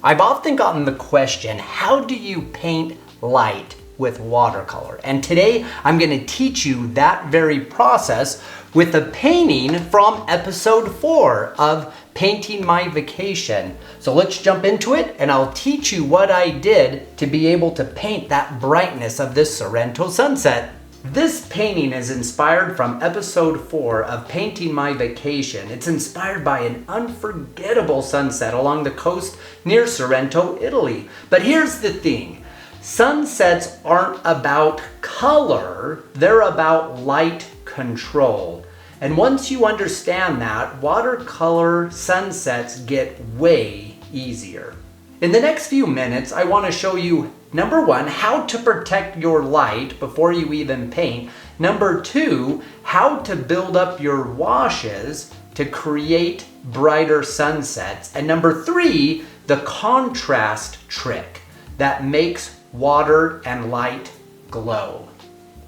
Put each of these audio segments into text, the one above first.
I've often gotten the question, how do you paint light with watercolor? And today I'm going to teach you that very process with a painting from episode 4 of Painting My Vacation. So let's jump into it and I'll teach you what I did to be able to paint that brightness of this Sorrento sunset. This painting is inspired from episode 4 of Painting My Vacation. It's inspired by an unforgettable sunset along the coast near Sorrento, Italy. But here's the thing. Sunsets aren't about color, they're about light control. And once you understand that, watercolor sunsets get way easier. In the next few minutes, I want to show you, number 1, how to protect your light before you even paint. Number 2, how to build up your washes to create brighter sunsets. And number 3, the contrast trick that makes water and light glow.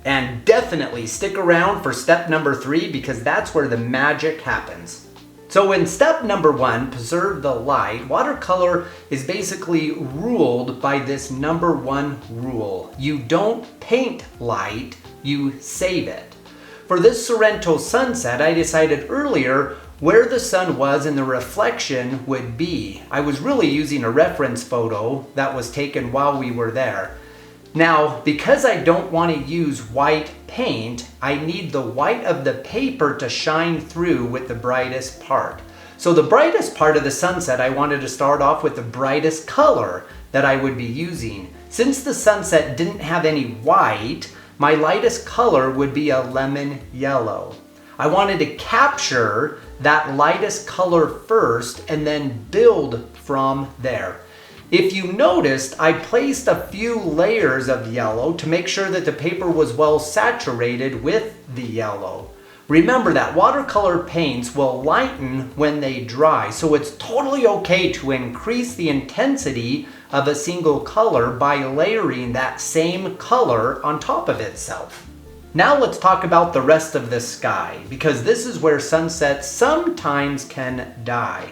And definitely stick around for step number 3 because that's where the magic happens. So in step number 1, preserve the light, watercolor is basically ruled by this number 1 rule. You don't paint light, you save it. For this Sorrento sunset, I decided earlier where the sun was and the reflection would be. I was really using a reference photo that was taken while we were there. Now, because I don't want to use white paint, I need the white of the paper to shine through with the brightest part. So the brightest part of the sunset, I wanted to start off with the brightest color that I would be using. Since the sunset didn't have any white, my lightest color would be a lemon yellow. I wanted to capture that lightest color first and then build from there. If you noticed, I placed a few layers of yellow to make sure that the paper was well saturated with the yellow. Remember that watercolor paints will lighten when they dry, so it's totally okay to increase the intensity of a single color by layering that same color on top of itself. Now let's talk about the rest of the sky, because this is where sunsets sometimes can die.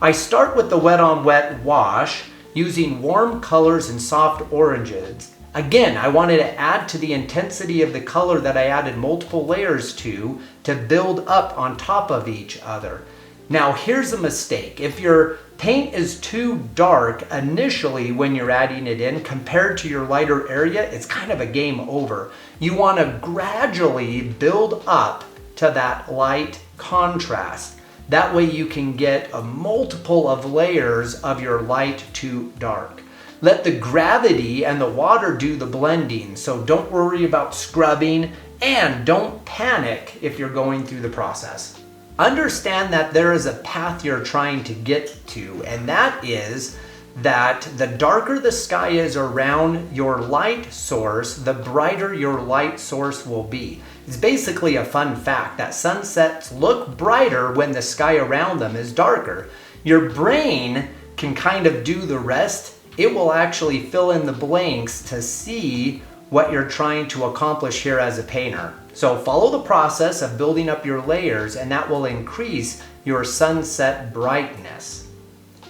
I start with the wet on wet wash, using warm colors and soft oranges. Again, I wanted to add to the intensity of the color that I added multiple layers to build up on top of each other. Now here's a mistake. If your paint is too dark initially when you're adding it in compared to your lighter area, it's kind of a game over. You want to gradually build up to that light contrast. That way you can get a multiple of layers of your light to dark. Let the gravity and the water do the blending, so don't worry about scrubbing and don't panic if you're going through the process. Understand that there is a path you're trying to get to, and that is that the darker the sky is around your light source, the brighter your light source will be. It's basically a fun fact that sunsets look brighter when the sky around them is darker. Your brain can kind of do the rest. It will actually fill in the blanks to see what you're trying to accomplish here as a painter. So follow the process of building up your layers and that will increase your sunset brightness.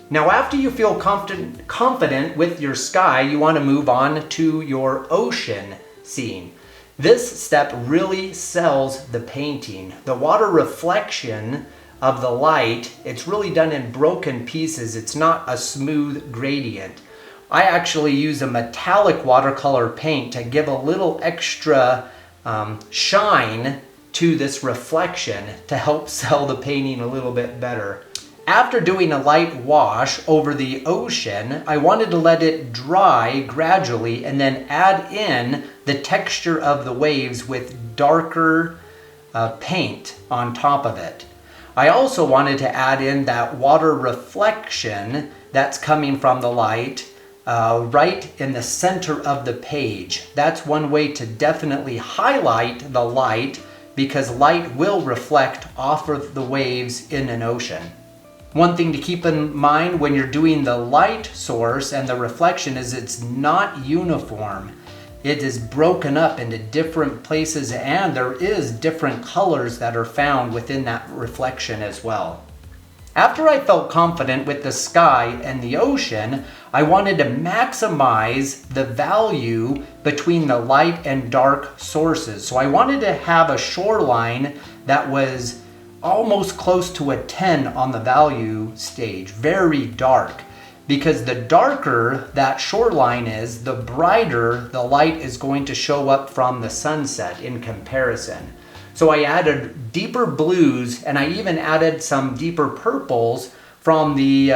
Now after you feel confident with your sky, you want to move on to your ocean scene. This step really sells the painting. The water reflection of the light, it's really done in broken pieces. It's not a smooth gradient. I actually use a metallic watercolor paint to give a little extra shine to this reflection to help sell the painting a little bit better. After doing a light wash over the ocean, I wanted to let it dry gradually and then add in the texture of the waves with darker paint on top of it. I also wanted to add in that water reflection that's coming from the light right in the center of the page. That's one way to definitely highlight the light because light will reflect off of the waves in an ocean. One thing to keep in mind when you're doing the light source and the reflection is it's not uniform. It is broken up into different places and there is different colors that are found within that reflection as well. After I felt confident with the sky and the ocean, I wanted to maximize the value between the light and dark sources. So I wanted to have a shoreline that was almost close to a 10 on the value stage, very dark. Because the darker that shoreline is, the brighter the light is going to show up from the sunset in comparison. So I added deeper blues, and I even added some deeper purples from the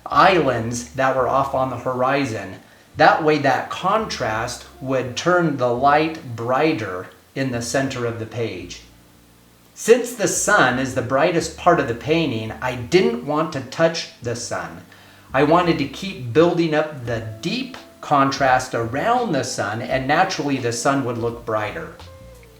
islands that were off on the horizon. That way that contrast would turn the light brighter in the center of the page. Since the sun is the brightest part of the painting, I didn't want to touch the sun. I wanted to keep building up the deep contrast around the sun, and naturally the sun would look brighter.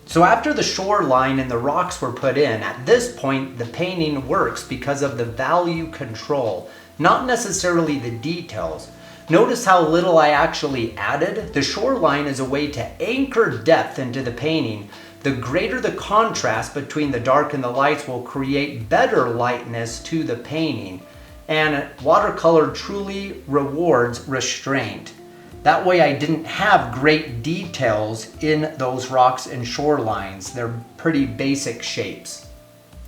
So after the shoreline and the rocks were put in, at this point the painting works because of the value control, not necessarily the details. Notice how little I actually added? The shoreline is a way to anchor depth into the painting. The greater the contrast between the dark and the lights will create better lightness to the painting. And watercolor truly rewards restraint. That way I didn't have great details in those rocks and shorelines. They're pretty basic shapes.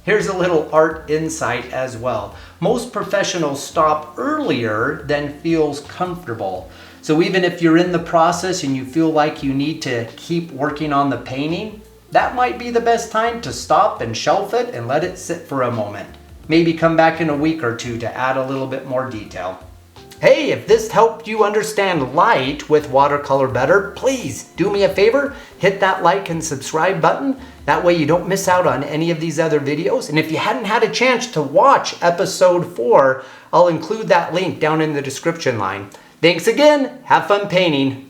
Here's a little art insight as well. Most professionals stop earlier than feels comfortable. So even if you're in the process and you feel like you need to keep working on the painting, that might be the best time to stop and shelf it and let it sit for a moment. Maybe come back in a week or two to add a little bit more detail. Hey, if this helped you understand light with watercolor better, please do me a favor, hit that like and subscribe button. That way you don't miss out on any of these other videos. And if you hadn't had a chance to watch episode 4, I'll include that link down in the description line. Thanks again. Have fun painting.